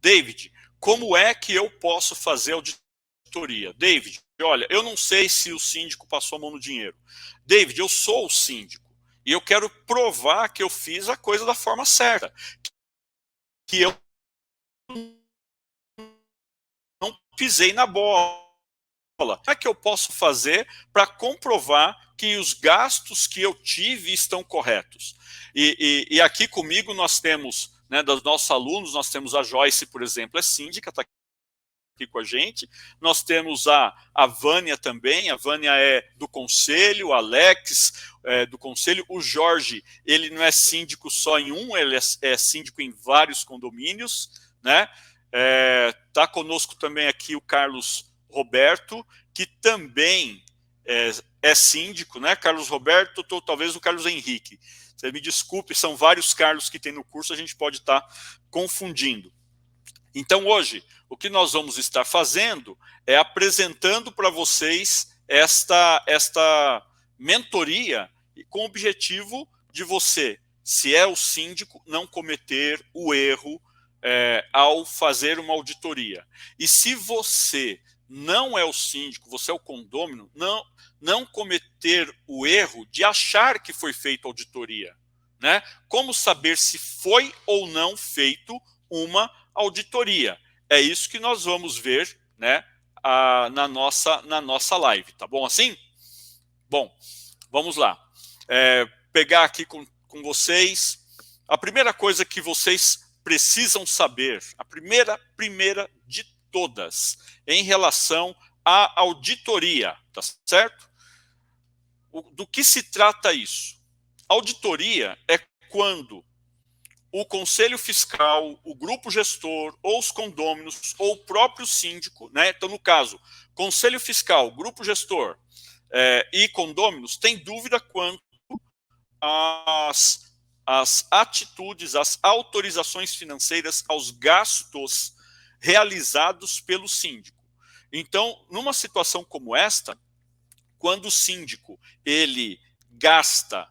David, como é que eu posso fazer auditoria? David, olha, eu não sei se o síndico passou a mão no dinheiro. David, eu sou o síndico e eu quero provar que eu fiz a coisa da forma certa, que eu não pisei na bola. Como é que eu posso fazer para comprovar que os gastos que eu tive estão corretos? E aqui comigo nós temos, né, dos nossos alunos, nós temos a Joyce, por exemplo, é síndica, está aqui com a gente. Nós temos a Vânia também, a Vânia é do conselho, o Alex do conselho, o Jorge, ele não é síndico só em um, ele é síndico em vários condomínios, né? Tá conosco também aqui o Carlos Roberto, que também é síndico, né? Carlos Roberto, talvez o Carlos Henrique. Você me desculpe, são vários Carlos que tem no curso, a gente pode estar confundindo. Então, hoje, o que nós vamos estar fazendo é apresentando para vocês esta mentoria com o objetivo de você, se é o síndico, não cometer o erro ao fazer uma auditoria. E se você não é o síndico, você é o condômino, não cometer o erro de achar que foi feita auditoria, né? Como saber se foi ou não feito uma auditoria? É isso que nós vamos ver, né, na nossa live, tá bom assim? Bom, vamos lá. Pegar aqui com vocês. A primeira coisa que vocês precisam saber, a primeira de todas, em relação à auditoria, tá certo? Do que se trata isso? Auditoria é quando o conselho fiscal, o grupo gestor, ou os condôminos, ou o próprio síndico, né? Então, no caso, conselho fiscal, grupo gestor e condôminos, tem dúvida quanto às atitudes, às autorizações financeiras, aos gastos realizados pelo síndico. Então, numa situação como esta, quando o síndico ele gasta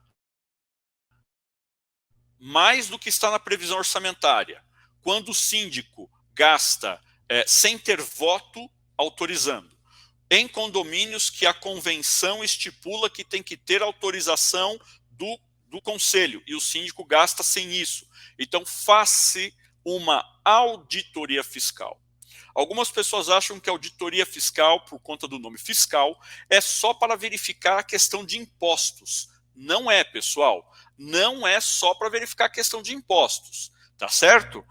mais do que está na previsão orçamentária, quando o síndico gasta sem ter voto autorizando, em condomínios que a convenção estipula que tem que ter autorização do conselho, e o síndico gasta sem isso. Então, faça uma auditoria fiscal. Algumas pessoas acham que a auditoria fiscal, por conta do nome fiscal, é só para verificar a questão de impostos. Não é, pessoal. Não é só para verificar a questão de impostos, tá certo?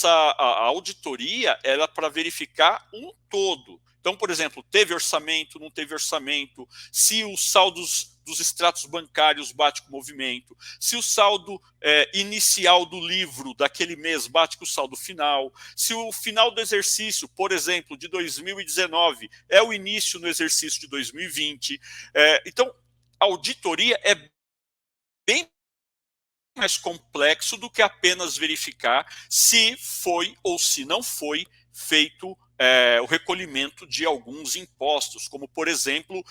A auditoria era para verificar um todo. Então, por exemplo, teve orçamento, não teve orçamento, se os saldos dos extratos bancários bate com o movimento, se o saldo inicial do livro daquele mês bate com o saldo final, se o final do exercício, por exemplo, de 2019, é o início no exercício de 2020. Então, a auditoria é bem mais complexo do que apenas verificar se foi ou se não foi feito o recolhimento de alguns impostos, como, por exemplo,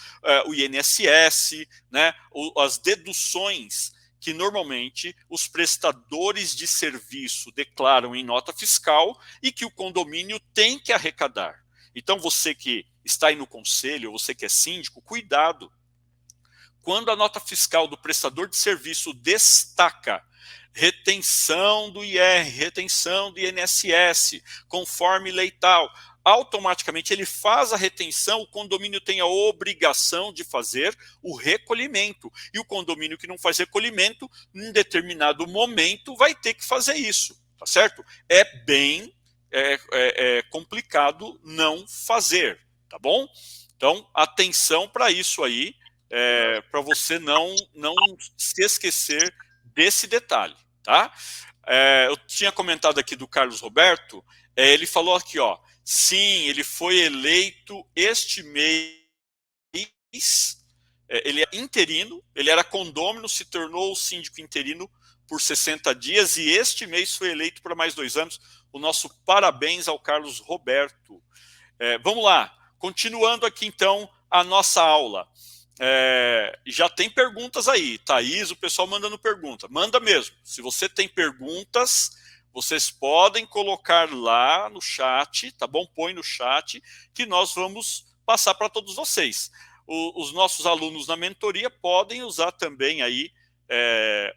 o INSS, né, as deduções que normalmente os prestadores de serviço declaram em nota fiscal e que o condomínio tem que arrecadar. Então, você que está aí no conselho, você que é síndico, cuidado. Quando a nota fiscal do prestador de serviço destaca retenção do IR, retenção do INSS, conforme lei tal, automaticamente ele faz a retenção, o condomínio tem a obrigação de fazer o recolhimento. E o condomínio que não faz recolhimento, em determinado momento, vai ter que fazer isso, tá certo? É bem complicado não fazer, tá bom? Então, atenção para isso aí, para você não se esquecer desse detalhe, tá? Eu tinha comentado aqui do Carlos Roberto, ele falou aqui, ó, sim, ele foi eleito este mês, ele é interino, ele era condômino, se tornou síndico interino por 60 dias e este mês foi eleito para mais 2 anos. O nosso parabéns ao Carlos Roberto. Vamos lá, continuando aqui então a nossa aula. Já tem perguntas aí. Thaís, o pessoal mandando pergunta. Manda mesmo. Se você tem perguntas, vocês podem colocar lá no chat, tá bom? Põe no chat que nós vamos passar para todos vocês. Os nossos alunos na mentoria podem usar também aí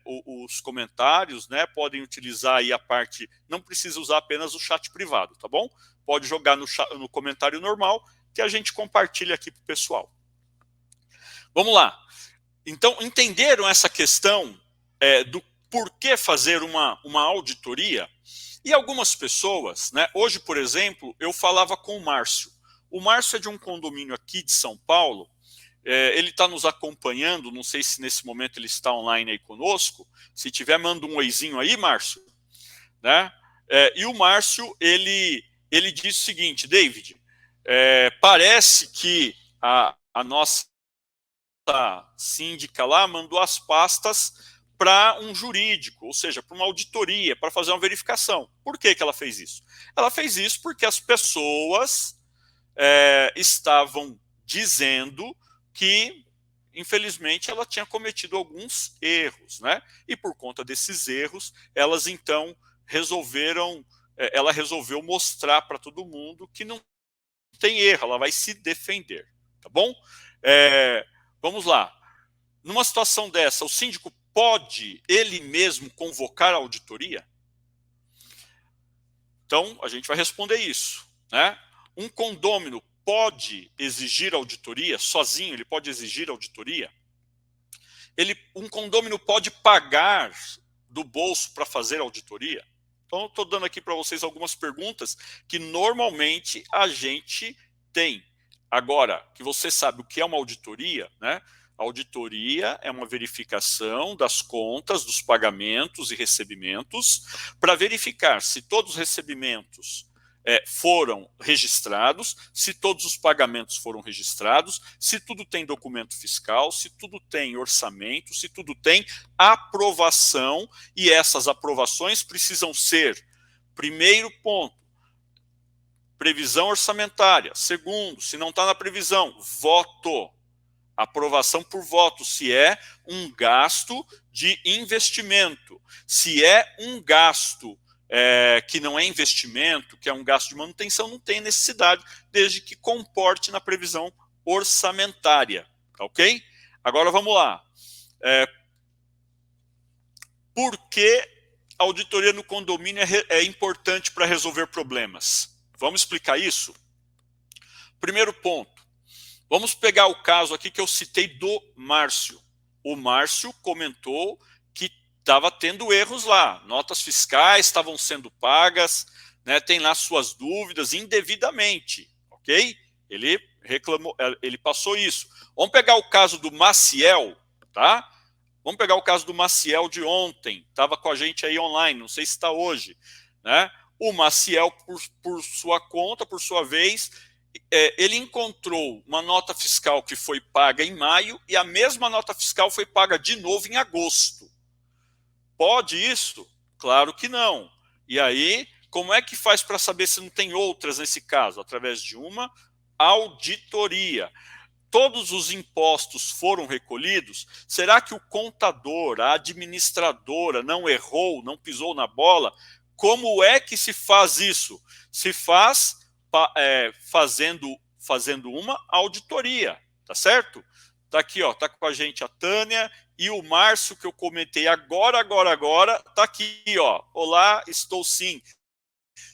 os comentários, né? Podem utilizar aí a parte, não precisa usar apenas o chat privado, tá bom? Pode jogar no comentário normal que a gente compartilha aqui para o pessoal. Vamos lá. Então, entenderam essa questão do porquê fazer uma auditoria? E algumas pessoas, né? Hoje, por exemplo, eu falava com o Márcio. O Márcio é de um condomínio aqui de São Paulo. Ele está nos acompanhando, não sei se nesse momento ele está online aí conosco. Se tiver, manda um oizinho aí, Márcio. Né? E o Márcio, ele disse o seguinte, David, parece que a nossa síndica lá mandou as pastas para um jurídico, ou seja, para uma auditoria, para fazer uma verificação. Por que ela fez isso? Ela fez isso porque as pessoas estavam dizendo que, infelizmente, ela tinha cometido alguns erros, né? E por conta desses erros, elas então ela resolveu mostrar para todo mundo que não tem erro, ela vai se defender, tá bom? Vamos lá. Numa situação dessa, o síndico pode ele mesmo convocar a auditoria? Então, a gente vai responder isso, né? Um condômino pode exigir auditoria sozinho? Ele pode exigir auditoria? Um condômino pode pagar do bolso para fazer auditoria? Então, eu estou dando aqui para vocês algumas perguntas que normalmente a gente tem. Agora, que você sabe o que é uma auditoria, né? A auditoria é uma verificação das contas, dos pagamentos e recebimentos, para verificar se todos os recebimentos foram registrados, se todos os pagamentos foram registrados, se tudo tem documento fiscal, se tudo tem orçamento, se tudo tem aprovação, e essas aprovações precisam ser, primeiro ponto, previsão orçamentária. Segundo, se não está na previsão, voto. Aprovação por voto, se é um gasto de investimento. Se é um gasto que não é investimento, que é um gasto de manutenção, não tem necessidade, desde que comporte na previsão orçamentária. Tá ok? Agora vamos lá. Por que a auditoria no condomínio é importante para resolver problemas? Vamos explicar isso? Primeiro ponto. Vamos pegar o caso aqui que eu citei do Márcio. O Márcio comentou que estava tendo erros lá. Notas fiscais estavam sendo pagas, né, tem lá suas dúvidas indevidamente, ok? Ele reclamou, ele passou isso. Vamos pegar o caso do Maciel, tá? Vamos pegar o caso do Maciel de ontem. Estava com a gente aí online, não sei se está hoje, né? O Maciel, por sua conta, por sua vez, ele encontrou uma nota fiscal que foi paga em maio e a mesma nota fiscal foi paga de novo em agosto. Pode isso? Claro que não. E aí, como é que faz para saber se não tem outras nesse caso? Através de uma auditoria. Todos os impostos foram recolhidos? Será que o contador, a administradora não errou, não pisou na bola? Como é que se faz isso? Se faz fazendo uma auditoria, tá certo? Tá aqui, ó, tá com a gente a Tânia e o Márcio, que eu comentei agora, tá aqui, ó. Olá, estou sim.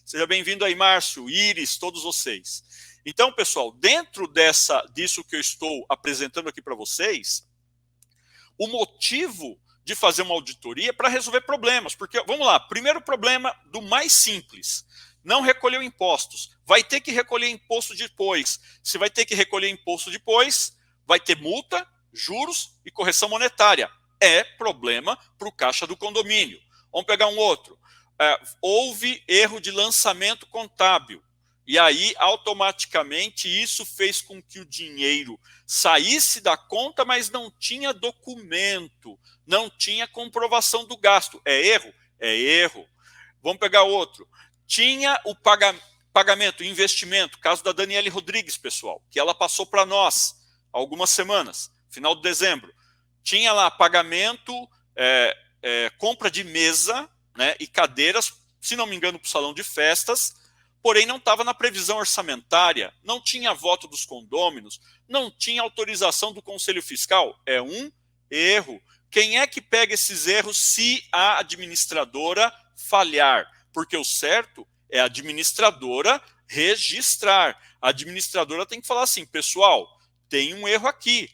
Seja bem-vindo aí, Márcio, Iris, todos vocês. Então, pessoal, dentro disso que eu estou apresentando aqui para vocês, o motivo de fazer uma auditoria é para resolver problemas. Porque, vamos lá, primeiro problema do mais simples. Não recolheu impostos. Vai ter que recolher imposto depois. Se vai ter que recolher imposto depois, vai ter multa, juros e correção monetária. É problema para o caixa do condomínio. Vamos pegar um outro. Houve erro de lançamento contábil. E aí, automaticamente, isso fez com que o dinheiro saísse da conta, mas não tinha documento, não tinha comprovação do gasto. É erro? É erro. Vamos pegar outro. Tinha o pagamento, investimento, caso da Daniele Rodrigues, pessoal, que ela passou para nós há algumas semanas. final de dezembro. Tinha lá pagamento, compra de mesa, né, e cadeiras, se não me engano, para o salão de festas, porém não estava na previsão orçamentária, não tinha voto dos condôminos, não tinha autorização do Conselho Fiscal. É um erro. Quem é que pega esses erros se a administradora falhar? Porque o certo é a administradora registrar. A administradora tem que falar assim, pessoal, tem um erro aqui.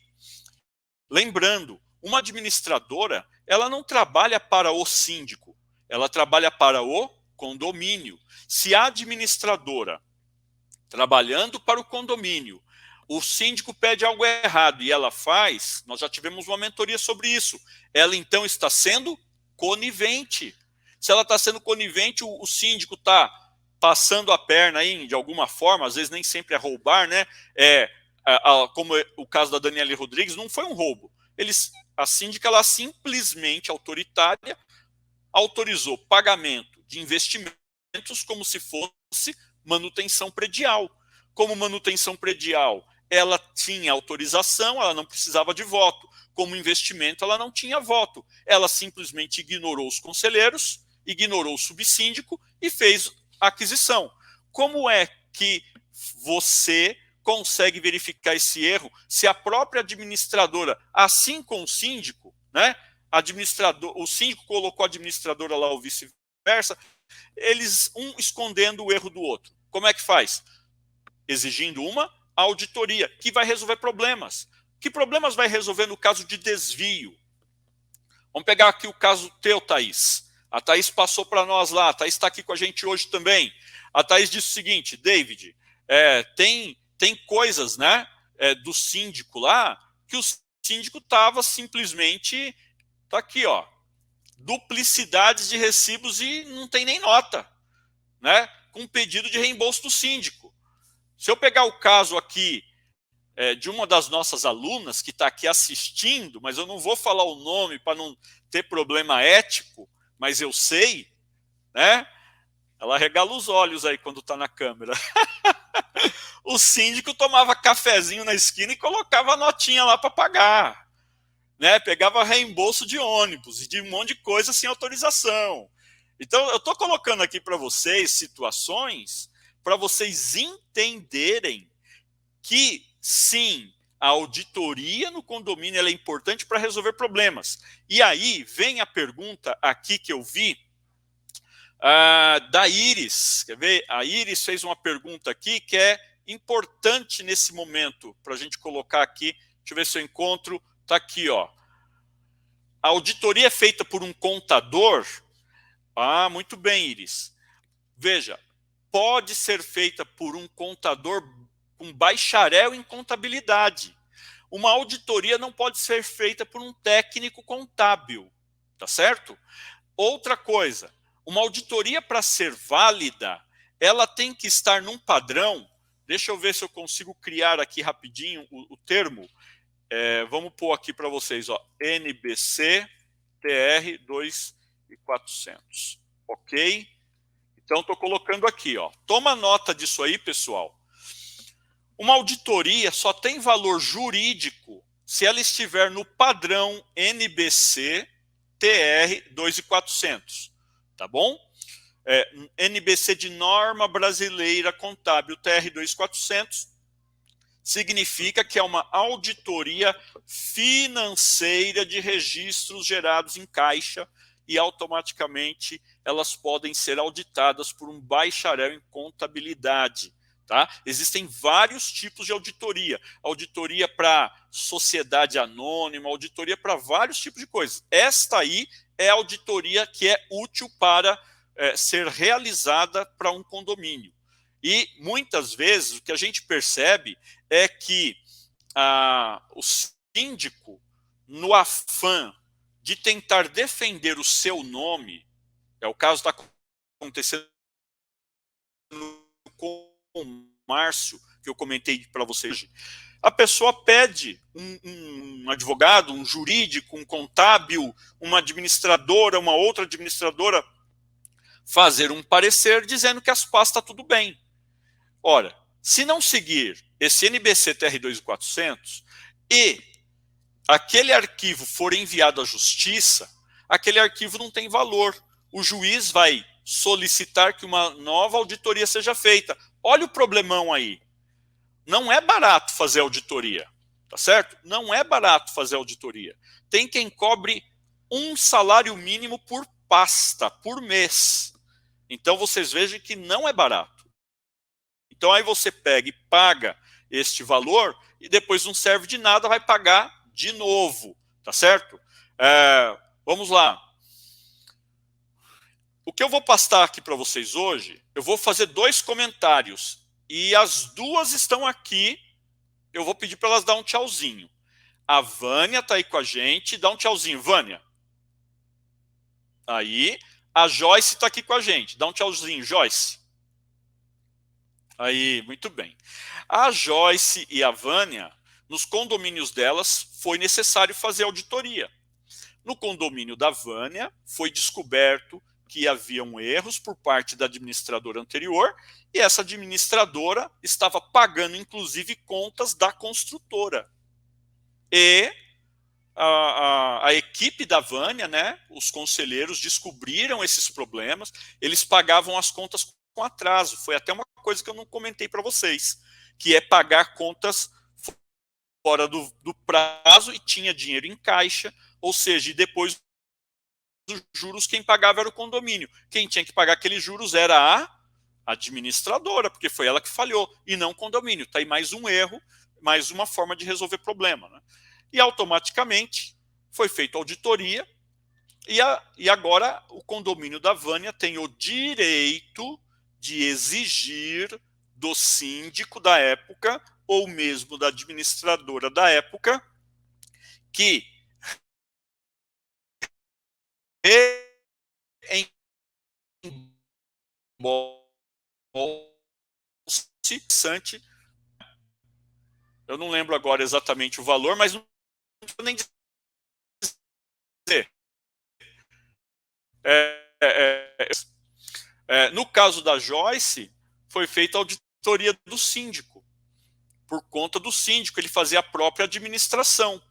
Lembrando, uma administradora, ela não trabalha para o síndico, ela trabalha para o condomínio. Se a administradora, trabalhando para o condomínio, o síndico pede algo errado e ela faz, nós já tivemos uma mentoria sobre isso, ela então está sendo conivente. Se ela está sendo conivente, o síndico está passando a perna aí de alguma forma, às vezes nem sempre é roubar, né? Como o caso da Daniele Rodrigues, não foi um roubo. A síndica, ela simplesmente, autoritária, autorizou pagamento de investimentos como se fosse manutenção predial. Como manutenção predial, ela tinha autorização, ela não precisava de voto. Como investimento, ela não tinha voto. Ela simplesmente ignorou os conselheiros, ignorou o subsíndico e fez a aquisição. Como é que você consegue verificar esse erro se a própria administradora, assim com o síndico, né? O síndico colocou a administradora lá ou vice-versa, eles um escondendo o erro do outro. Como é que faz? Exigindo uma auditoria que vai resolver problemas. Que problemas vai resolver no caso de desvio? Vamos pegar aqui o caso teu, Thaís. A Thaís passou para nós lá, a Thaís está aqui com a gente hoje também. A Thaís disse o seguinte, David, tem coisas, né, do síndico lá, que o síndico estava simplesmente, tá aqui, ó, duplicidades de recibos e não tem nem nota, né, com pedido de reembolso do síndico. Se eu pegar o caso aqui de uma das nossas alunas que está aqui assistindo, mas eu não vou falar o nome para não ter problema ético, mas eu sei, né? Ela regala os olhos aí quando está na câmera. O síndico tomava cafezinho na esquina e colocava a notinha lá para pagar, né? Pegava reembolso de ônibus e de um monte de coisa sem autorização. Então, eu estou colocando aqui para vocês situações para vocês entenderem que, sim, a auditoria no condomínio ela é importante para resolver problemas. E aí vem a pergunta aqui que eu vi da Iris. Quer ver? A Iris fez uma pergunta aqui que é importante nesse momento para a gente colocar aqui. Deixa eu ver se eu encontro. Está aqui, ó. A auditoria é feita por um contador? Ah, muito bem, Iris. Veja, pode ser feita por um contador com bacharel em contabilidade. Uma auditoria não pode ser feita por um técnico contábil, tá certo? Outra coisa, uma auditoria para ser válida, ela tem que estar num padrão. Deixa eu ver se eu consigo criar aqui rapidinho o termo. Vamos pôr aqui para vocês, ó, NBC TR 2400, ok? Então, estou colocando aqui, ó. Toma nota disso aí, pessoal. Uma auditoria só tem valor jurídico se ela estiver no padrão NBC TR 2400, tá bom? NBC de Norma Brasileira Contábil TR 2400 significa que é uma auditoria financeira de registros gerados em caixa e automaticamente elas podem ser auditadas por um bacharel em contabilidade. Tá? Existem vários tipos de auditoria. Auditoria para sociedade anônima, auditoria para vários tipos de coisas. Esta aí é a auditoria que é útil para ser realizada para um condomínio. E muitas vezes o que a gente percebe é que o síndico, no afã de tentar defender o seu nome, é o caso que está acontecendo com o Márcio, que eu comentei para vocês. A pessoa pede um advogado, um jurídico, um contábil, uma administradora, uma outra administradora, fazer um parecer dizendo que as pás está tudo bem. Ora, se não seguir esse NBC TR 2400 e aquele arquivo for enviado à justiça, aquele arquivo não tem valor. O juiz vai solicitar que uma nova auditoria seja feita. Olha o problemão aí. Não é barato fazer auditoria, tá certo? Não é barato fazer auditoria. Tem quem cobre um salário mínimo por pasta, por mês. Então vocês vejam que não é barato. Então aí você pega e paga este valor e depois não serve de nada, vai pagar de novo, tá certo? Vamos lá. O que eu vou pastar aqui para vocês hoje, eu vou fazer 2 comentários. E as 2 estão aqui, eu vou pedir para elas dar um tchauzinho. A Vânia está aí com a gente, dá um tchauzinho, Vânia. Aí, a Joyce está aqui com a gente, dá um tchauzinho, Joyce. Aí, muito bem. A Joyce e a Vânia, nos condomínios delas, foi necessário fazer auditoria. No condomínio da Vânia, foi descoberto que haviam erros por parte da administradora anterior e essa administradora estava pagando, inclusive, contas da construtora. E a equipe da Vânia, né, os conselheiros, descobriram esses problemas, eles pagavam as contas com atraso. Foi até uma coisa que eu não comentei para vocês, que é pagar contas fora do prazo e tinha dinheiro em caixa, ou seja, e depois dos juros quem pagava era o condomínio. Quem tinha que pagar aqueles juros era a administradora, porque foi ela que falhou, e não o condomínio. Está aí mais um erro, mais uma forma de resolver problema, né? E automaticamente foi feita auditoria, e agora o condomínio da Vânia tem o direito de exigir do síndico da época, ou mesmo da administradora da época, que eu não lembro agora exatamente o valor, mas não vou nem dizer. No caso da Joyce, foi feita a auditoria do síndico. Por conta do síndico, ele fazia a própria administração.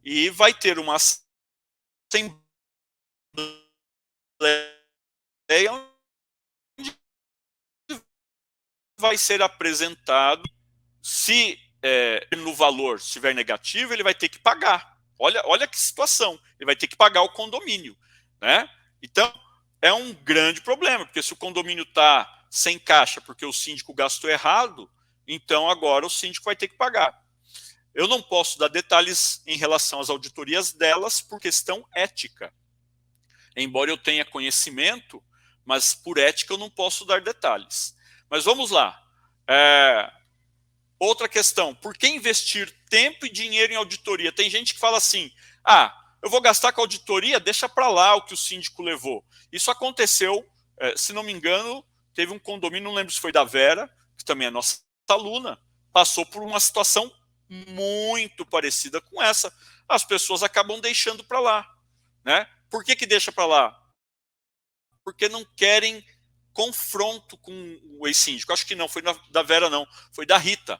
E vai ter uma assembleia onde vai ser apresentado, se no valor estiver negativo, ele vai ter que pagar. Olha que situação, ele vai ter que pagar o condomínio, né? Então, é um grande problema, porque se o condomínio está sem caixa porque o síndico gastou errado, então agora o síndico vai ter que pagar. Eu não posso dar detalhes em relação às auditorias delas por questão ética. Embora eu tenha conhecimento, mas por ética eu não posso dar detalhes. Mas vamos lá. Outra questão, por que investir tempo e dinheiro em auditoria? Tem gente que fala assim, eu vou gastar com auditoria, deixa para lá o que o síndico levou. Isso aconteceu, se não me engano, teve um condomínio, não lembro se foi da Vera, que também é nossa aluna, passou por uma situação muito parecida com essa. As pessoas acabam deixando para lá, né? Por que deixa para lá? Porque não querem confronto com o ex-síndico. Acho que não, foi da Vera não, foi da Rita.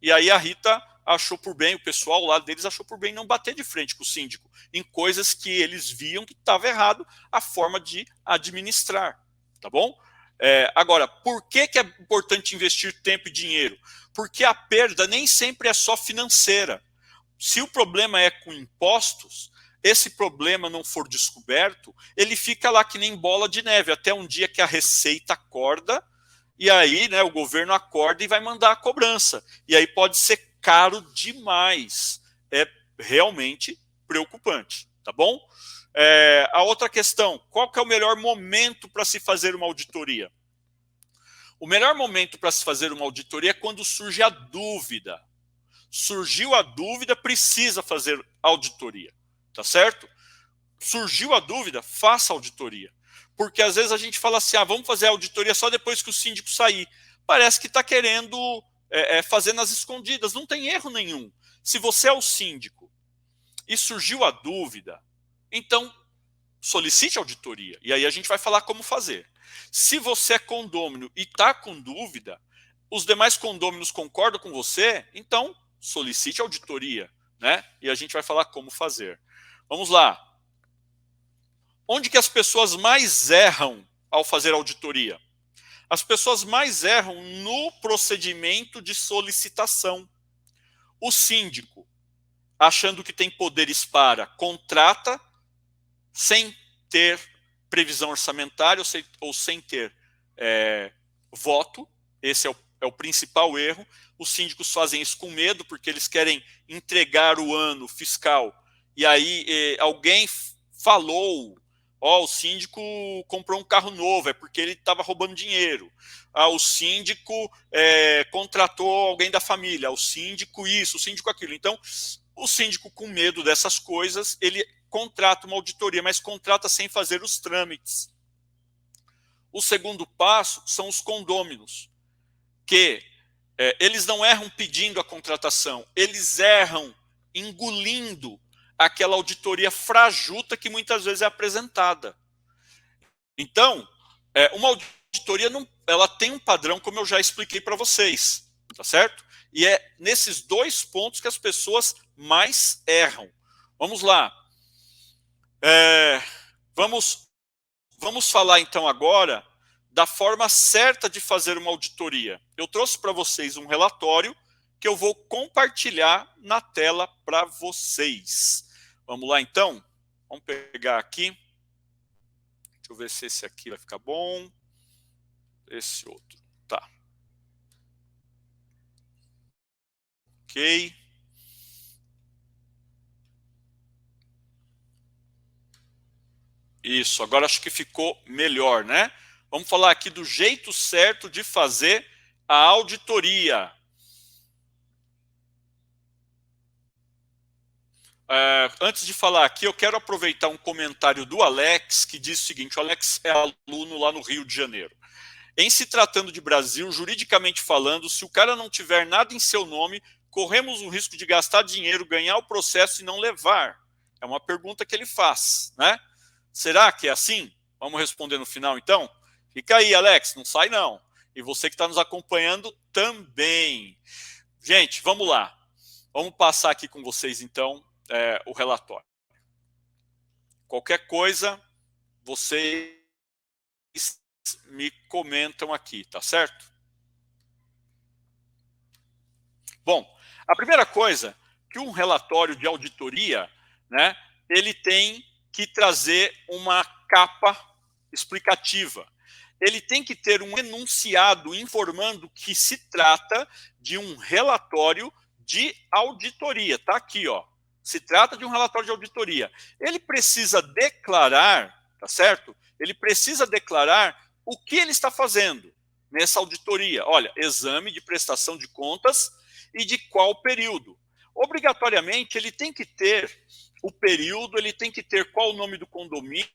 E aí a Rita achou por bem, o pessoal lá deles achou por bem não bater de frente com o síndico em coisas que eles viam que estava errado a forma de administrar, tá bom? Agora, por que é importante investir tempo e dinheiro? Porque a perda nem sempre é só financeira. Se o problema é com impostos, esse problema não for descoberto, ele fica lá que nem bola de neve, até um dia que a Receita acorda, e aí, né, o governo acorda e vai mandar a cobrança. E aí pode ser caro demais. É realmente preocupante, tá bom? A outra questão, qual que é o melhor momento para se fazer uma auditoria? O melhor momento para se fazer uma auditoria é quando surge a dúvida. Surgiu a dúvida, precisa fazer auditoria, tá certo? Surgiu a dúvida, faça auditoria. Porque às vezes a gente fala assim, vamos fazer a auditoria só depois que o síndico sair. Parece que está querendo fazer nas escondidas, não tem erro nenhum. Se você é o síndico e surgiu a dúvida, então solicite auditoria. E aí a gente vai falar como fazer. Se você é condômino e está com dúvida, os demais condôminos concordam com você, então solicite auditoria, né? E a gente vai falar como fazer. Vamos lá. Onde que as pessoas mais erram ao fazer auditoria? As pessoas mais erram no procedimento de solicitação. O síndico, achando que tem poderes para, contrata sem ter previsão orçamentária ou sem ter voto. Esse é o principal erro. Os síndicos fazem isso com medo, porque eles querem entregar o ano fiscal. E aí alguém falou, o síndico comprou um carro novo, é porque ele estava roubando dinheiro. O síndico contratou alguém da família, o síndico isso, o síndico aquilo. Então, o síndico, com medo dessas coisas, ele contrata uma auditoria, mas contrata sem fazer os trâmites. O segundo passo são os condôminos, que eles não erram pedindo a contratação, eles erram engolindo aquela auditoria fajuta que muitas vezes é apresentada. Então, uma auditoria ela tem um padrão, como eu já expliquei para vocês, tá certo? E é nesses dois pontos que as pessoas mais erram. Vamos lá. Vamos falar então agora da forma certa de fazer uma auditoria. Eu trouxe para vocês um relatório que eu vou compartilhar na tela para vocês. Vamos lá então? Vamos pegar aqui. Deixa eu ver se esse aqui vai ficar bom. Esse outro. Tá. Ok. Isso, agora acho que ficou melhor, né? Vamos falar aqui do jeito certo de fazer a auditoria. Antes de falar aqui, eu quero aproveitar um comentário do Alex, que diz o seguinte: o Alex é aluno lá no Rio de Janeiro. Em se tratando de Brasil, juridicamente falando, se o cara não tiver nada em seu nome, corremos o risco de gastar dinheiro, ganhar o processo e não levar. É uma pergunta que ele faz, né? Será que é assim? Vamos responder no final, então? Fica aí, Alex, não sai não. E você que está nos acompanhando também. Gente, vamos lá. Vamos passar aqui com vocês, então, o relatório. Qualquer coisa, vocês me comentam aqui, tá certo? Bom, a primeira coisa que um relatório de auditoria, né, ele tem que trazer uma capa explicativa. Ele tem que ter um enunciado informando que se trata de um relatório de auditoria. Tá aqui, ó. Se trata de um relatório de auditoria. Ele precisa declarar, tá certo? Ele precisa declarar o que ele está fazendo nessa auditoria. Olha, exame de prestação de contas e de qual período. Obrigatoriamente, ele tem que ter o período, ele tem que ter qual o nome do condomínio,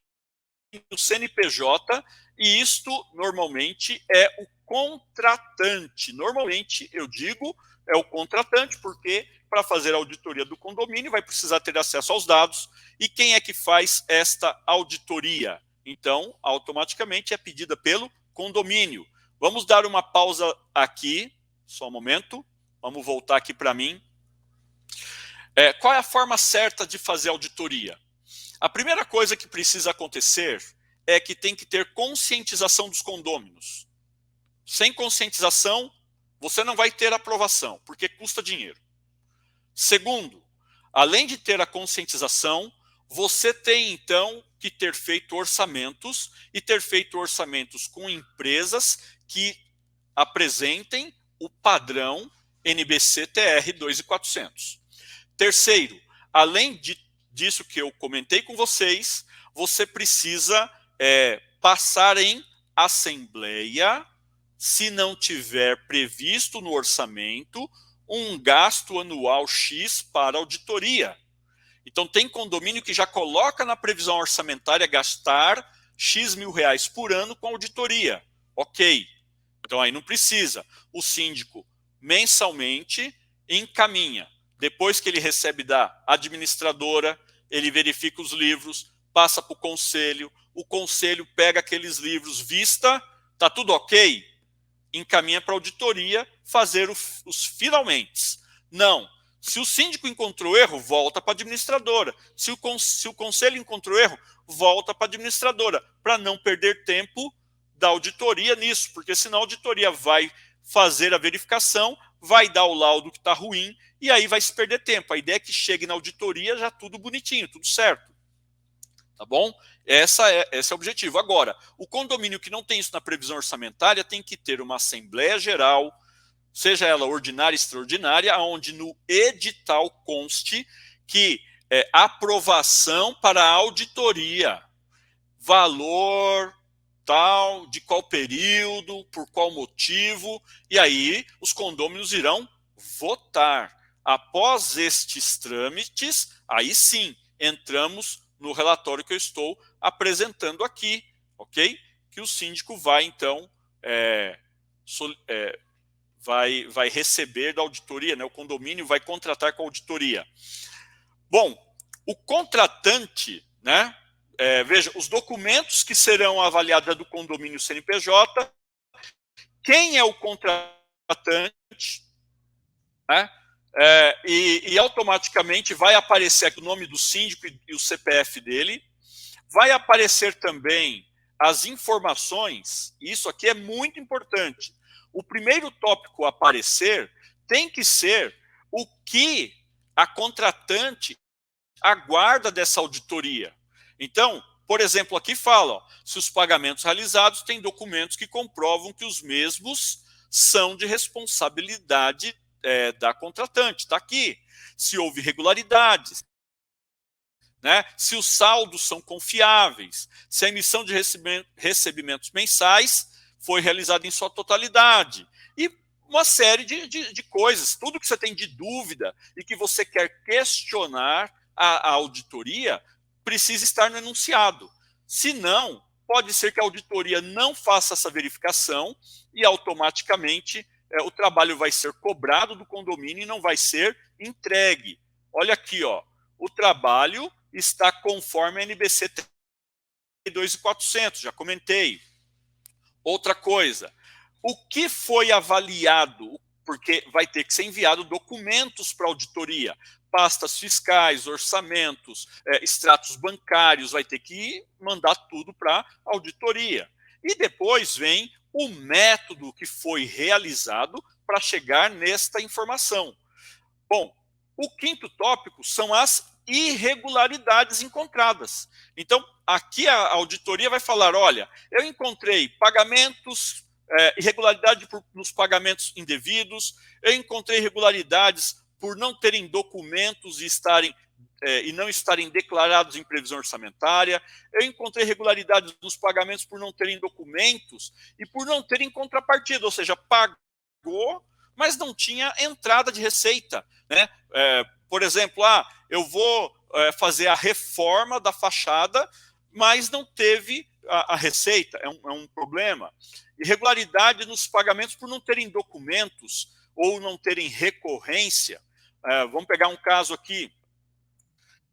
o CNPJ, e isto normalmente é o contratante. Normalmente, eu digo, é o contratante, porque para fazer a auditoria do condomínio vai precisar ter acesso aos dados. E quem é que faz esta auditoria? Então, automaticamente é pedida pelo condomínio. Vamos dar uma pausa aqui, só um momento. Vamos voltar aqui para mim. Qual é a forma certa de fazer auditoria? A primeira coisa que precisa acontecer é que tem que ter conscientização dos condôminos. Sem conscientização, você não vai ter aprovação, porque custa dinheiro. Segundo, além de ter a conscientização, você tem então que ter feito orçamentos e ter feito orçamentos com empresas que apresentem o padrão NBC-TR 2400. Terceiro, além disso que eu comentei com vocês, você precisa passar em assembleia, se não tiver previsto no orçamento, um gasto anual X para auditoria. Então, tem condomínio que já coloca na previsão orçamentária gastar X mil reais por ano com auditoria. Ok. Então, aí não precisa. O síndico, mensalmente, encaminha. Depois que ele recebe da administradora, ele verifica os livros, passa para o conselho pega aqueles livros, vista, está tudo ok? Encaminha para a auditoria fazer os finalmente. Não, Se o síndico encontrou erro, volta para a administradora. Se o conselho encontrou erro, volta para a administradora, para não perder tempo da auditoria nisso, porque senão a auditoria vai fazer a verificação, vai dar o laudo que está ruim, e aí vai se perder tempo. A ideia é que chegue na auditoria já tudo bonitinho, tudo certo. Tá bom? Esse é o objetivo. Agora, o condomínio que não tem isso na previsão orçamentária tem que ter uma assembleia geral, seja ela ordinária, extraordinária, onde no edital conste que aprovação para auditoria, valor tal, de qual período, por qual motivo, e aí os condôminos irão votar. Após estes trâmites, aí sim, entramos no relatório que eu estou apresentando aqui, ok? Que o síndico vai, então, vai receber da auditoria, né? O condomínio vai contratar com a auditoria. Bom, o contratante, né? Veja, os documentos que serão avaliados é do condomínio CNPJ, quem é o contratante, né? E automaticamente vai aparecer aqui o nome do síndico e o CPF dele, vai aparecer também as informações, e isso aqui é muito importante. O primeiro tópico a aparecer tem que ser o que a contratante aguarda dessa auditoria. Então, por exemplo, aqui fala, ó, se os pagamentos realizados têm documentos que comprovam que os mesmos são de responsabilidade da contratante, está aqui. Se houve irregularidades, né? Se os saldos são confiáveis, se a emissão de recebimentos mensais foi realizada em sua totalidade, e uma série de coisas, tudo que você tem de dúvida e que você quer questionar a auditoria, precisa estar no enunciado. Se não, pode ser que a auditoria não faça essa verificação e automaticamente o trabalho vai ser cobrado do condomínio e não vai ser entregue. Olha aqui, ó, o trabalho está conforme a NBC 32.400, já comentei. Outra coisa, o que foi avaliado, porque vai ter que ser enviado documentos para a auditoria, pastas fiscais, orçamentos, extratos bancários, vai ter que mandar tudo para a auditoria. E depois vem o método que foi realizado para chegar nesta informação. Bom, o quinto tópico são as irregularidades encontradas. Então, aqui a auditoria vai falar, olha, eu encontrei pagamentos, irregularidade nos pagamentos indevidos, eu encontrei irregularidades por não terem documentos e não estarem declarados em previsão orçamentária, eu encontrei irregularidades nos pagamentos por não terem documentos e por não terem contrapartida, ou seja, pagou, mas não tinha entrada de receita, né? Por exemplo, eu vou fazer a reforma da fachada, mas não teve a receita, é um problema. Irregularidade nos pagamentos por não terem documentos ou não terem recorrência. Vamos pegar um caso aqui,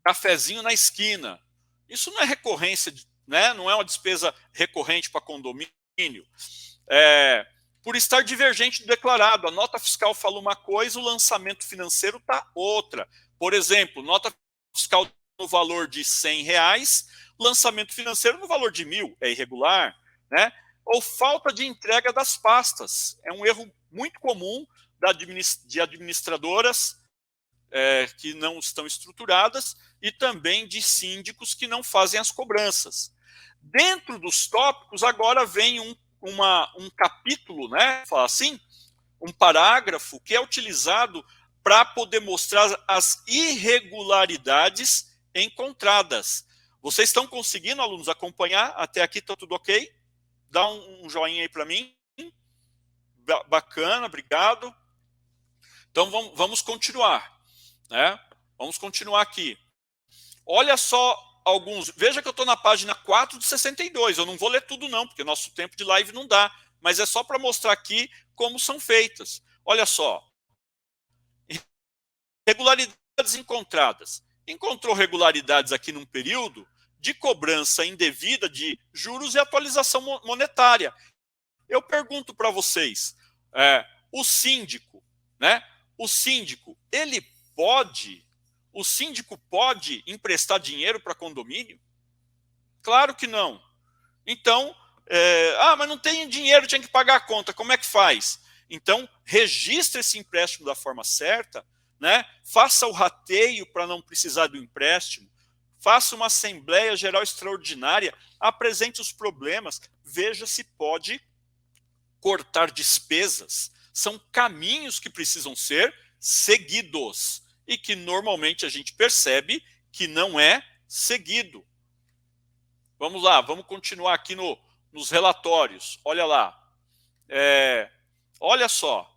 cafezinho na esquina. Isso não é recorrência, né? Não é uma despesa recorrente para condomínio. Por estar divergente do declarado. A nota fiscal fala uma coisa, o lançamento financeiro está outra. Por exemplo, nota fiscal no valor de R$100, lançamento financeiro no valor de R$1.000, é irregular, né? Ou falta de entrega das pastas. É um erro muito comum de administradoras que não estão estruturadas e também de síndicos que não fazem as cobranças. Dentro dos tópicos, agora vem um capítulo, né, fala assim, um parágrafo que é utilizado para poder mostrar as irregularidades encontradas. Vocês estão conseguindo, alunos, acompanhar? Até aqui está tudo ok? Dá um joinha aí para mim. Bacana, obrigado. Então vamos continuar, né? Vamos continuar aqui. Olha só alguns. Veja que eu estou na página 4 de 62. Eu não vou ler tudo não, porque nosso tempo de live não dá. Mas é só para mostrar aqui como são feitas. Olha só. Regularidades encontradas. Encontrou regularidades aqui num período de cobrança indevida de juros e atualização monetária. Eu pergunto para vocês, o síndico, né? O síndico, ele o síndico pode emprestar dinheiro para condomínio? Claro que não. Então, mas não tem dinheiro, tinha que pagar a conta, como é que faz? Então, registre esse empréstimo da forma certa, né? Faça o rateio para não precisar do empréstimo, faça uma Assembleia Geral Extraordinária, apresente os problemas, veja se pode cortar despesas. São caminhos que precisam ser seguidos e que normalmente a gente percebe que não é seguido. Vamos lá, vamos continuar aqui nos relatórios. Olha lá. Olha só.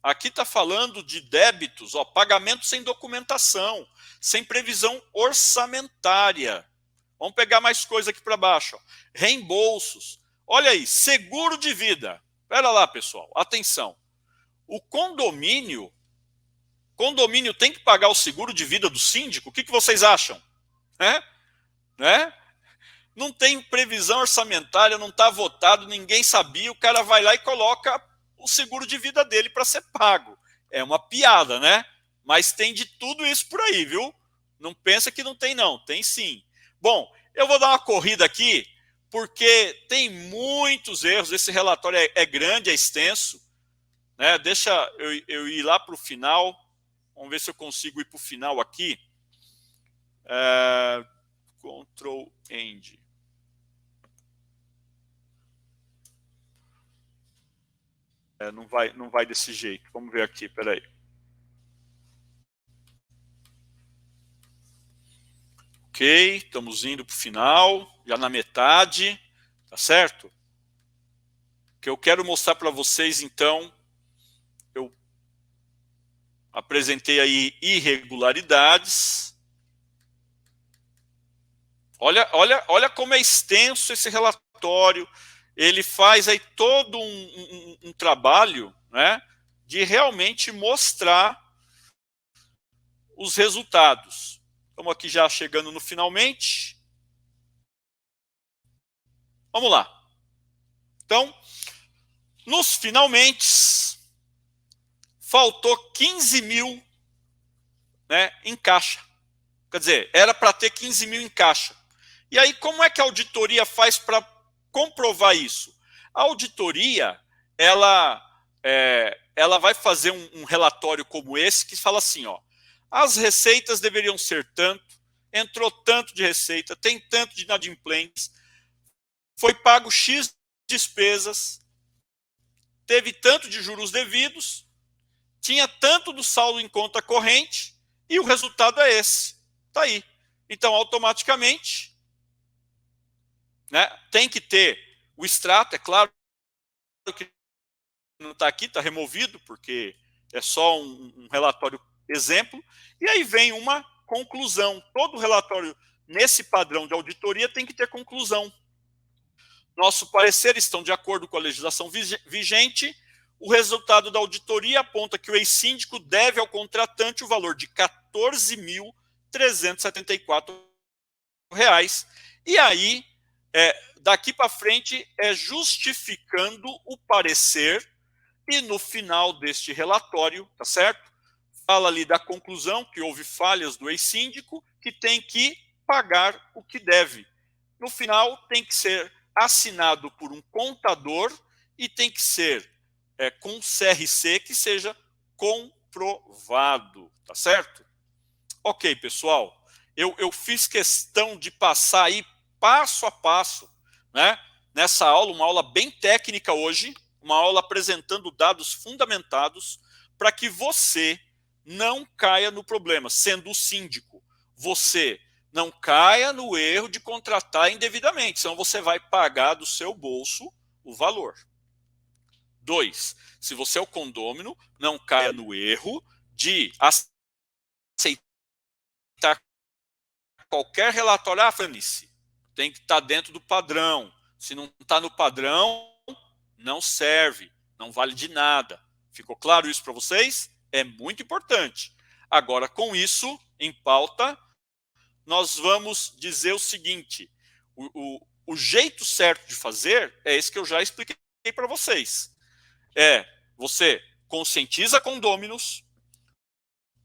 Aqui está falando de débitos, pagamento sem documentação, sem previsão orçamentária. Vamos pegar mais coisa aqui para baixo. Reembolsos. Olha aí, seguro de vida. Espera lá, pessoal, atenção. O condomínio tem que pagar o seguro de vida do síndico? O que vocês acham? Né? Não tem previsão orçamentária, não está votado, ninguém sabia, o cara vai lá e coloca o seguro de vida dele para ser pago. É uma piada, né? Mas tem de tudo isso por aí, viu? Não pensa que não tem, não. Tem sim. Bom, eu vou dar uma corrida aqui, porque tem muitos erros. Esse relatório é grande, é extenso, né? Deixa eu ir lá para o final. Vamos ver se eu consigo ir para o final aqui. Ctrl End. Não vai desse jeito. Vamos ver aqui, peraí. Ok, estamos indo para o final, já na metade, tá certo? O que eu quero mostrar para vocês, então, eu apresentei aí irregularidades. Olha como é extenso esse relatório. Ele faz aí todo um trabalho, né, de realmente mostrar os resultados. Estamos aqui já chegando no finalmente. Vamos lá. Então, nos finalmente, faltou 15 mil, né, em caixa. Quer dizer, era para ter 15 mil em caixa. E aí, como é que a auditoria faz para comprovar isso? A auditoria, ela vai fazer um relatório como esse, que fala assim, as receitas deveriam ser tanto, entrou tanto de receita, tem tanto de inadimplentes, foi pago X despesas, teve tanto de juros devidos, tinha tanto do saldo em conta corrente, e o resultado é esse. Está aí. Então, automaticamente, né, tem que ter o extrato, é claro que não está aqui, está removido, porque é só um relatório exemplo, e aí vem uma conclusão. Todo relatório nesse padrão de auditoria tem que ter conclusão. Nosso parecer estão de acordo com a legislação vigente. O resultado da auditoria aponta que o ex-síndico deve ao contratante o valor de R$ 14.374. E aí, daqui para frente, é justificando o parecer, e no final deste relatório, tá certo? Fala ali da conclusão que houve falhas do ex-síndico, que tem que pagar o que deve. No final, tem que ser assinado por um contador e tem que ser com CRC que seja comprovado, tá certo? Ok, pessoal, eu fiz questão de passar aí passo a passo, né, nessa aula, uma aula bem técnica hoje, uma aula apresentando dados fundamentados para que você não caia no problema, sendo o síndico. Você não caia no erro de contratar indevidamente, senão você vai pagar do seu bolso o valor. 2, se você é o condômino, não caia no erro de aceitar qualquer relatório. Fanice, tem que estar dentro do padrão. Se não está no padrão, não serve, não vale de nada. Ficou claro isso para vocês? É muito importante. Agora, com isso em pauta, nós vamos dizer o seguinte: o jeito certo de fazer é esse que eu já expliquei para vocês. Você conscientiza condôminos,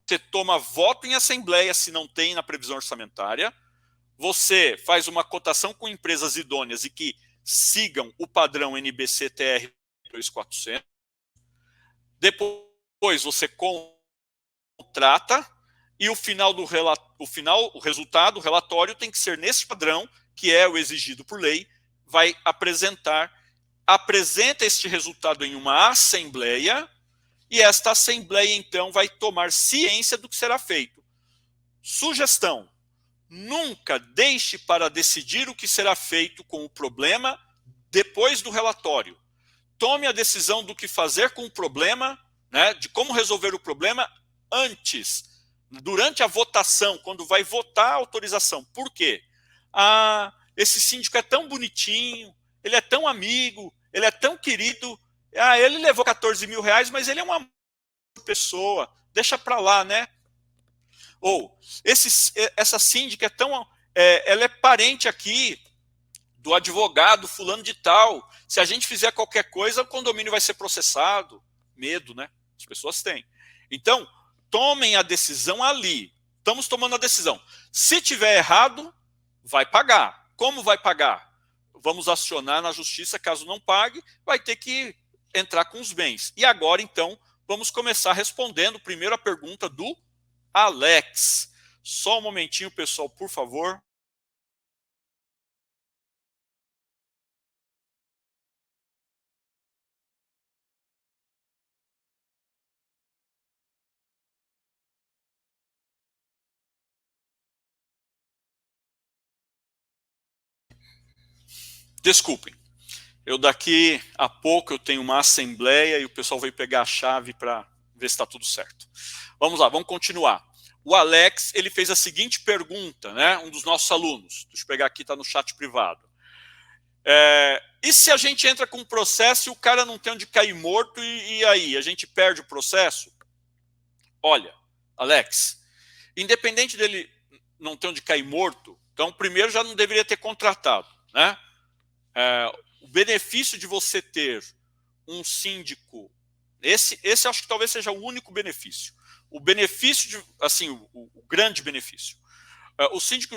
você toma voto em assembleia, se não tem na previsão orçamentária, você faz uma cotação com empresas idôneas e que sigam o padrão NBC-TR 2400, depois você contrata e o resultado, o relatório tem que ser nesse padrão, que é o exigido por lei, vai apresenta este resultado em uma assembleia, e esta assembleia, então, vai tomar ciência do que será feito. Sugestão: nunca deixe para decidir o que será feito com o problema depois do relatório. Tome a decisão do que fazer com o problema, né, de como resolver o problema antes, durante a votação, quando vai votar a autorização. Por quê? Esse síndico é tão bonitinho, ele é tão amigo, ele é tão querido, ele levou 14 mil reais, mas ele é uma pessoa, deixa para lá, né? Ou, essa síndica é tão... ela é parente aqui do advogado fulano de tal, se a gente fizer qualquer coisa, o condomínio vai ser processado. Medo, né? As pessoas têm. Então, tomem a decisão ali. Estamos tomando a decisão. Se tiver errado, vai pagar. Como vai pagar? Vamos acionar na justiça, caso não pague, vai ter que entrar com os bens. E agora, então, vamos começar respondendo primeiro a pergunta do Alex. Só um momentinho, pessoal, por favor. Desculpem. Eu daqui a pouco eu tenho uma assembleia e o pessoal vai pegar a chave para ver se está tudo certo. Vamos lá, vamos continuar. O Alex, ele fez a seguinte pergunta, né? Um dos nossos alunos. Deixa eu pegar aqui, está no chat privado. E se a gente entra com um processo e o cara não tem onde cair morto e aí? A gente perde o processo? Olha, Alex, independente dele não ter onde cair morto, então primeiro já não deveria ter contratado, né? O benefício de você ter um síndico, esse acho que talvez seja o único benefício. O benefício, assim, o grande benefício. O síndico,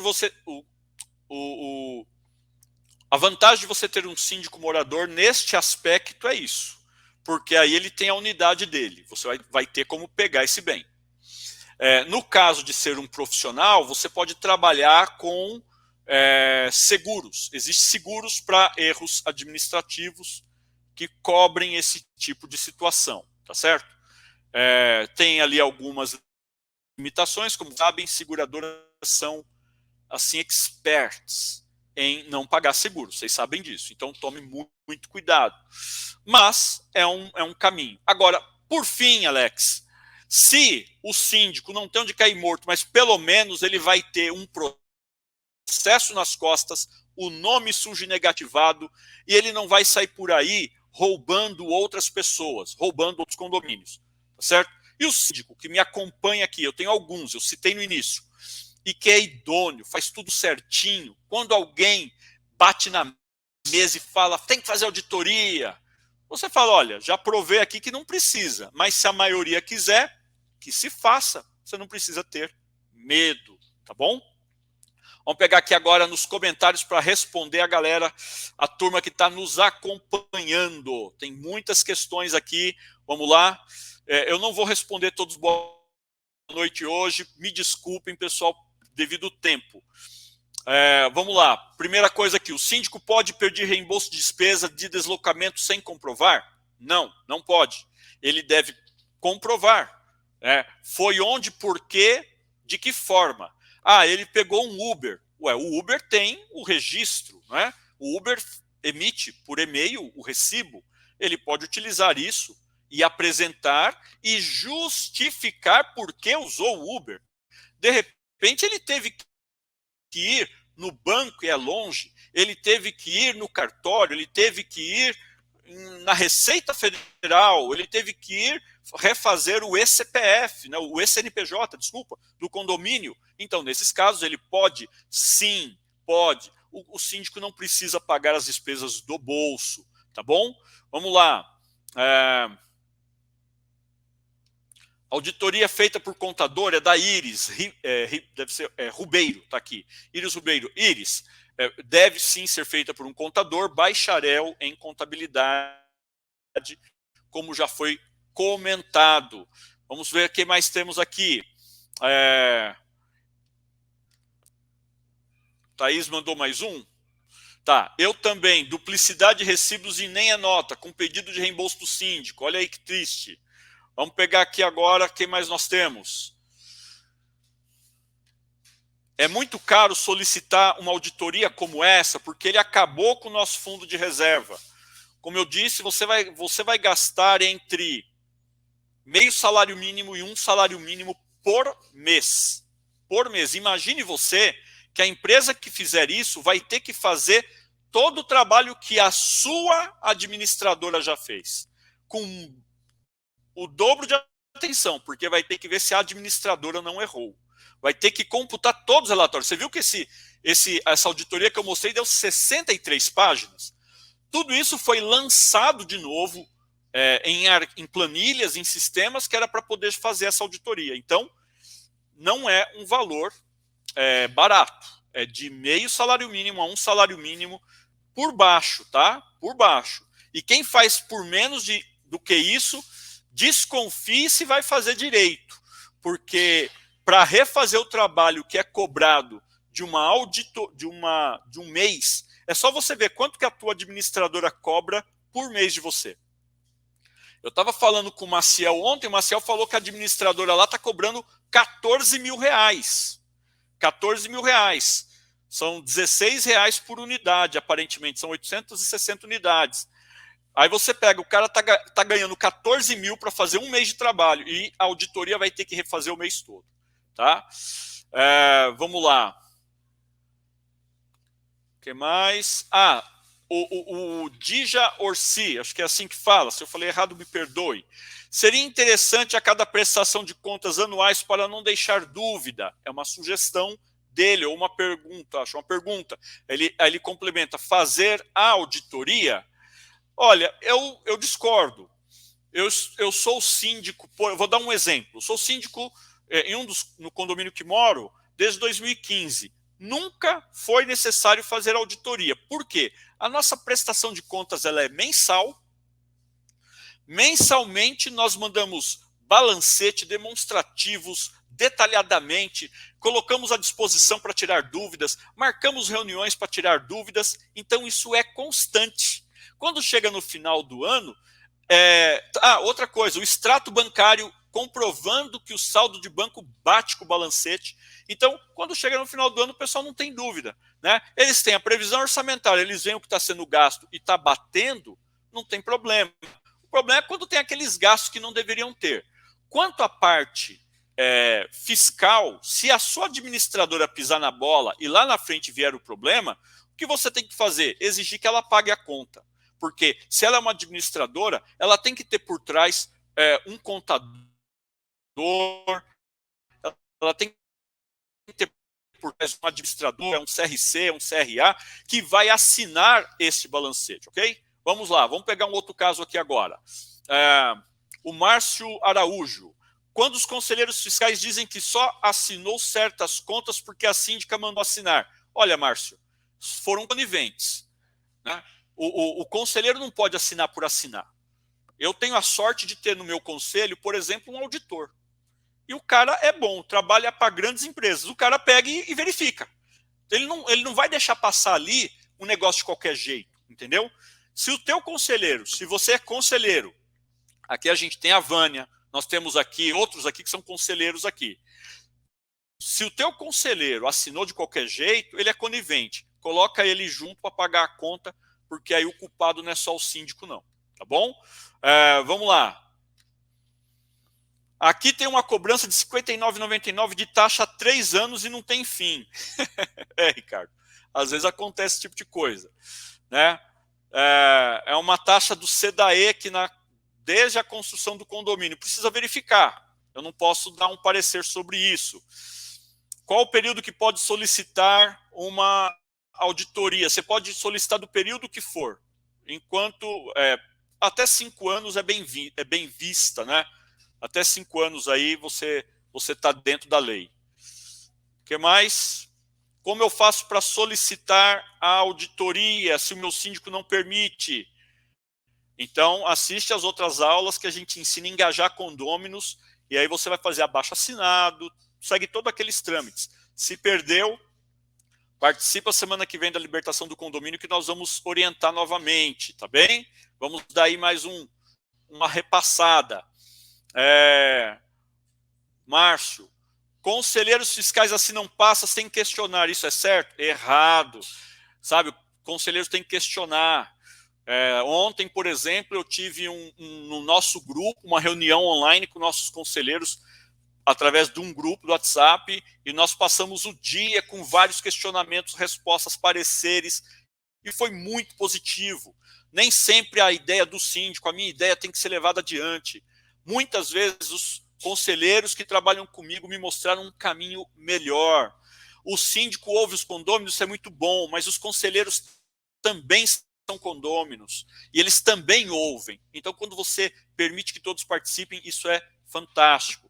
a vantagem de você ter um síndico morador neste aspecto é isso. Porque aí ele tem a unidade dele, você vai ter como pegar esse bem. No caso de ser um profissional, você pode trabalhar com seguros. Existem seguros para erros administrativos que cobrem esse tipo de situação, tá certo? Tem ali algumas limitações, como sabem, seguradoras são assim experts em não pagar seguro, vocês sabem disso, então tome muito cuidado. Mas é um caminho. Agora, por fim, Alex, se o síndico não tem onde cair morto, mas pelo menos ele vai ter um processo nas costas, o nome sujo e negativado, e ele não vai sair por aí roubando outras pessoas, roubando outros condomínios, tá certo? E o síndico que me acompanha aqui, eu tenho alguns, eu citei no início, e que é idôneo, faz tudo certinho, quando alguém bate na mesa e fala, tem que fazer auditoria, você fala, olha, já provei aqui que não precisa, mas se a maioria quiser, que se faça, você não precisa ter medo, tá bom? Vamos pegar aqui agora nos comentários para responder a galera, a turma que está nos acompanhando. Tem muitas questões aqui, vamos lá. Eu não vou responder todos boa noite hoje, me desculpem, pessoal, devido ao tempo. Vamos lá, primeira coisa aqui, o síndico pode pedir reembolso de despesa de deslocamento sem comprovar? Não, não pode. Ele deve comprovar. Foi onde, por quê, de que forma? Ele pegou um Uber. O Uber tem o registro, né? O Uber emite por e-mail o recibo. Ele pode utilizar isso e apresentar e justificar por que usou o Uber. De repente, ele teve que ir no banco e é longe, ele teve que ir no cartório, ele teve que ir na Receita Federal, ele teve que ir refazer o eCPF, né, o eCNPJ, desculpa, do condomínio. Então, nesses casos, ele pode, sim, pode. O síndico não precisa pagar as despesas do bolso, tá bom? Vamos lá. Auditoria feita por contador é da Iris, deve ser Rubeiro, está aqui. Iris Rubeiro. Iris, deve sim ser feita por um contador, bacharel em contabilidade, como já foi comentado. Vamos ver o que mais temos aqui. Thaís mandou mais um. Tá, eu também, duplicidade de recibos e nem a nota, com pedido de reembolso do síndico. Olha aí que triste. Vamos pegar aqui agora, quem mais nós temos? É muito caro solicitar uma auditoria como essa, porque ele acabou com o nosso fundo de reserva. Como eu disse, você vai gastar entre meio salário mínimo e um salário mínimo por mês. Por mês. Imagine você que a empresa que fizer isso vai ter que fazer todo o trabalho que a sua administradora já fez. Com o dobro de atenção, porque vai ter que ver se a administradora não errou. Vai ter que computar todos os relatórios. Você viu que essa auditoria que eu mostrei deu 63 páginas? Tudo isso foi lançado de novo em planilhas, em sistemas, que era para poder fazer essa auditoria. Então, não é um valor barato. É de meio salário mínimo a um salário mínimo por baixo, tá? Por baixo. E quem faz por menos do que isso, desconfie se vai fazer direito. Porque para refazer o trabalho que é cobrado de um mês, é só você ver quanto que a tua administradora cobra por mês de você. Eu estava falando com o Maciel ontem, o Maciel falou que a administradora lá está cobrando 14 mil reais. 14 mil reais. São 16 reais por unidade, aparentemente. São 860 unidades. Aí você pega, o cara tá ganhando 14 mil para fazer um mês de trabalho e a auditoria vai ter que refazer o mês todo. Tá? Vamos lá. O que mais? O Dija Orsi, acho que é assim que fala, se eu falei errado, me perdoe. Seria interessante a cada prestação de contas anuais para não deixar dúvida. É uma sugestão dele, ou uma pergunta, acho uma pergunta. Ele complementa, fazer a auditoria? Olha, eu discordo. Eu sou síndico, eu vou dar um exemplo. Eu sou síndico no condomínio que moro desde 2015. Nunca foi necessário fazer auditoria. Por quê? A nossa prestação de contas ela é mensal. Mensalmente nós mandamos balancete, demonstrativos, detalhadamente, colocamos à disposição para tirar dúvidas, marcamos reuniões para tirar dúvidas, então isso é constante. Quando chega no final do ano, outra coisa, o extrato bancário comprovando que o saldo de banco bate com o balancete. Então, quando chega no final do ano, o pessoal não tem dúvida. Né? Eles têm a previsão orçamentária, eles veem o que está sendo gasto e está batendo, não tem problema. O problema é quando tem aqueles gastos que não deveriam ter. Quanto à parte fiscal, se a sua administradora pisar na bola e lá na frente vier o problema, o que você tem que fazer? Exigir que ela pague a conta. Porque se ela é uma administradora, ela tem que ter por trás um contador, ela tem que ter por trás um administrador, um CRC, um CRA, que vai assinar esse balancete, ok? Vamos lá, vamos pegar um outro caso aqui agora. O Márcio Araújo. Quando os conselheiros fiscais dizem que só assinou certas contas porque a síndica mandou assinar. Olha, Márcio, foram coniventes, né? O conselheiro não pode assinar por assinar. Eu tenho a sorte de ter no meu conselho, por exemplo, um auditor. E o cara é bom, trabalha para grandes empresas. O cara pega e verifica. Ele não vai deixar passar ali um negócio de qualquer jeito, entendeu? Se o teu conselheiro, se você é conselheiro, aqui a gente tem a Vânia, nós temos aqui outros aqui que são conselheiros aqui. Se o teu conselheiro assinou de qualquer jeito, ele é conivente. Coloca ele junto para pagar a conta, porque aí o culpado não é só o síndico, não. Tá bom? Vamos lá. Aqui tem uma cobrança de R$ 59,99 de taxa há 3 anos e não tem fim. Ricardo, às vezes acontece esse tipo de coisa. Né? É uma taxa do CDAE que desde a construção do condomínio. Precisa verificar. Eu não posso dar um parecer sobre isso. Qual o período que pode solicitar uma auditoria? Você pode solicitar do período que for. Enquanto até 5 anos é bem vista, né? Até 5 anos aí você está dentro da lei. O que mais? Como eu faço para solicitar a auditoria se o meu síndico não permite? Então, assiste às outras aulas que a gente ensina a engajar condôminos, e aí você vai fazer abaixo-assinado, segue todos aqueles trâmites. Se perdeu, participa semana que vem da libertação do condomínio que nós vamos orientar novamente, tá bem? Vamos dar aí mais uma repassada. Márcio, conselheiros fiscais assinam pasta sem questionar, isso é certo? Errado. Sabe, conselheiros têm que questionar. Ontem, por exemplo, eu tive no nosso grupo uma reunião online com nossos conselheiros através de um grupo do WhatsApp e nós passamos o dia com vários questionamentos, respostas, pareceres e foi muito positivo. Nem sempre a ideia do síndico, a minha ideia tem que ser levada adiante. Muitas vezes os conselheiros que trabalham comigo me mostraram um caminho melhor. O síndico ouve os condôminos, isso é muito bom, mas os conselheiros também são condôminos e eles também ouvem. Então, quando você permite que todos participem, isso é fantástico.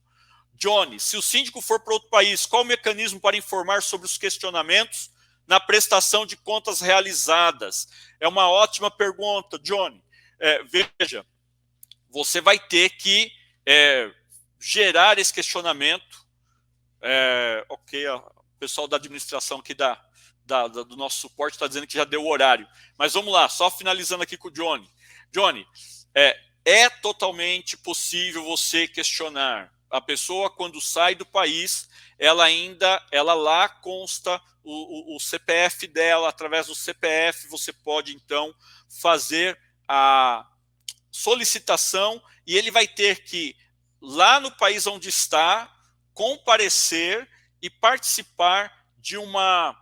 Johnny, se o síndico for para outro país, qual o mecanismo para informar sobre os questionamentos na prestação de contas realizadas? É uma ótima pergunta, Johnny. Veja, você vai ter que gerar esse questionamento. Ok, o pessoal da administração aqui do nosso suporte está dizendo que já deu o horário. Mas vamos lá, só finalizando aqui com o Johnny. Johnny, é totalmente possível você questionar. A pessoa, quando sai do país, ela lá consta o CPF dela. Através do CPF, você pode, então, fazer a solicitação e ele vai ter que, lá no país onde está, comparecer e participar de uma...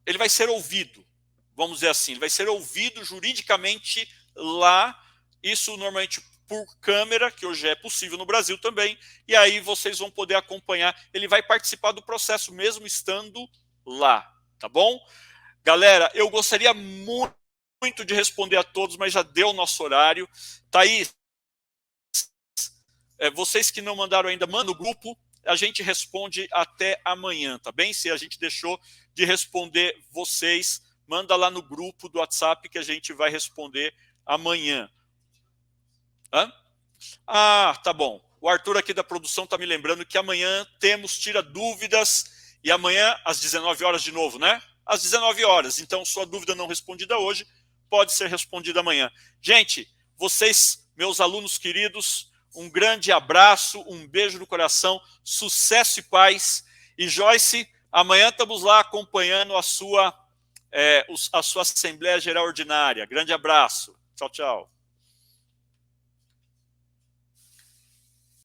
Ele vai ser ouvido, vamos dizer assim, ele vai ser ouvido juridicamente lá, isso normalmente por câmera, que hoje é possível no Brasil também, e aí vocês vão poder acompanhar, ele vai participar do processo mesmo estando lá, tá bom? Galera, eu gostaria muito de responder a todos, mas já deu o nosso horário. Thaís, vocês que não mandaram ainda, manda no grupo, a gente responde até amanhã, tá bem? Se a gente deixou de responder vocês, manda lá no grupo do WhatsApp que a gente vai responder amanhã. Hã? Ah, tá bom. O Arthur aqui da produção está me lembrando que amanhã temos Tira Dúvidas e amanhã às 19 horas de novo, né? Às 19 horas. Então, sua dúvida não respondida hoje pode ser respondida amanhã. Gente, vocês, meus alunos queridos, um grande abraço, um beijo no coração, sucesso e paz. E Joyce, amanhã estamos lá acompanhando a sua Assembleia Geral Ordinária. Grande abraço. Tchau, tchau.